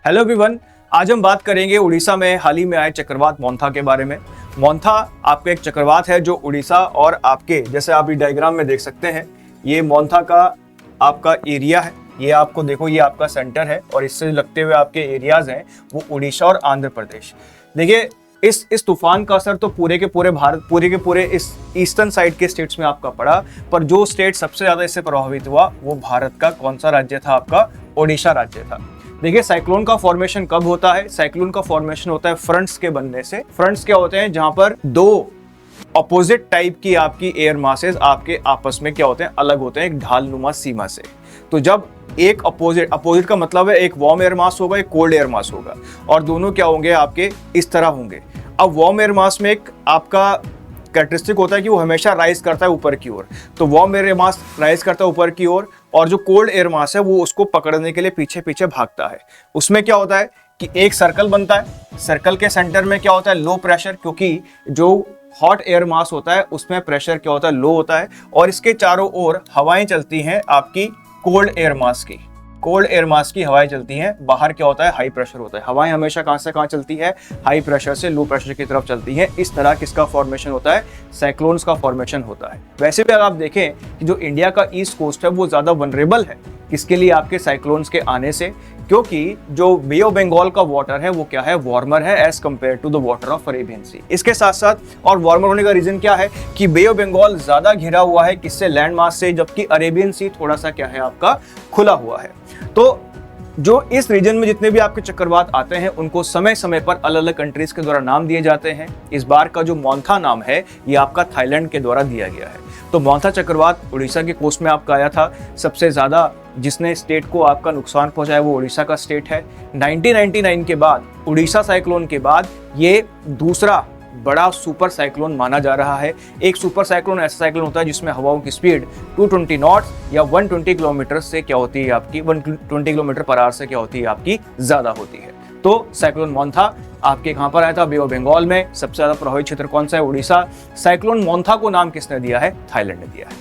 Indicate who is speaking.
Speaker 1: Hello everyone, आज हम बात करेंगे उड़ीसा में हाल ही में आए चक्रवात मोंथा के बारे में। मोंथा आपका एक चक्रवात है जो उड़ीसा और आपके, जैसे आप ये डायग्राम में देख सकते हैं, ये मोंथा का आपका एरिया है। ये आपको देखो, ये आपका सेंटर है और इससे लगते हुए आपके एरियाज हैं वो उड़ीसा और आंध्र प्रदेश। देखिए इस तूफान का असर तो पूरे के पूरे इस ईस्टर्न साइड के स्टेट्स में आपका पड़ा, पर जो स्टेट सबसे ज्यादा इससे प्रभावित हुआ वो भारत का कौन सा राज्य था? आपका ओडिशा राज्य था। देखिए साइक्लोन का फॉर्मेशन कब होता है? साइक्लोन का फॉर्मेशन होता है फ्रंट्स के बनने से। फ्रंट्स क्या होते हैं? जहां पर दो अपोजिट टाइप की आपकी एयर मासेस आपके आपस में क्या होते हैं? अलग होते हैं एक ढालनुमा सीमा से। तो जब एक अपोजिट का मतलब है एक वार्म एयर मास होगा, एक कोल्ड एयर मास होगा, और दोनों क्या होंगे? आपके इस तरह होंगे। अब वार्म एयर मास में एक आपका कैरेक्टरिस्टिक होता है कि वो हमेशा राइज करता है ऊपर की ओर। तो वार्म एयर मास राइज करता है ऊपर की ओर, और जो कोल्ड एयर मास है वो उसको पकड़ने के लिए पीछे पीछे भागता है। उसमें क्या होता है कि एक सर्कल बनता है। सर्कल के सेंटर में क्या होता है? लो प्रेशर, क्योंकि जो हॉट एयर मास होता है उसमें प्रेशर क्या होता है? लो होता है। और इसके चारों ओर हवाएं चलती हैं आपकी कोल्ड एयर मास की। कोल्ड एयर मास की हवाएं चलती हैं। बाहर क्या होता है? हाई प्रेशर होता है। हवाएं हमेशा कहां से कहां चलती है? हाई प्रेशर से लो प्रेशर की तरफ चलती हैं। इस तरह किसका फॉर्मेशन होता है? साइक्लोन्स का फॉर्मेशन होता है। वैसे भी अगर आप देखें कि जो इंडिया का ईस्ट कोस्ट है वो ज्यादा वनरेबल है किसके लिए? आपके साइक्लोन्स के आने से, क्योंकि जो बे ऑफ बंगाल का वाटर है वो क्या है? वार्मर है as compare to the water of Arabian sea. इसके साथ साथ और वार्मर होने का रीजन क्या है कि बे ऑफ बंगाल ज्यादा घिरा हुआ है किससे? लैंड मास से, जबकि अरेबियन सी थोड़ा सा क्या है? आपका खुला हुआ है। तो जो इस रीजन में जितने भी आपके चक्रवात आते हैं उनको समय समय पर अलग अलग कंट्रीज के द्वारा नाम दिए जाते हैं। इस बार का जो मोंथा नाम है ये आपका थाईलैंड के द्वारा दिया गया है। तो मोंथा चक्रवात उड़ीसा के कोस्ट में आपका आया था। सबसे ज्यादा जिसने स्टेट को आपका नुकसान पहुंचाया वो उड़ीसा का स्टेट है। 1999 के बाद, उड़ीसा साइक्लोन के बाद, ये दूसरा बड़ा सुपर साइक्लोन माना जा रहा है। एक सुपर साइक्लोन ऐसा साइक्लोन होता है जिसमें हवाओं की स्पीड 220 नॉट्स या 120 किलोमीटर से क्या होती है? आपकी 120 किलोमीटर पर आवर से क्या होती है? आपकी ज्यादा होती है। तो साइक्लोन मोंथा आपके कहां पर आया था? बे ऑफ बंगाल में। सबसे ज्यादा प्रभावित क्षेत्र कौन सा है? उड़ीसा। साइक्लोन मोंथा को नाम किसने दिया है? थाईलैंड ने दिया है।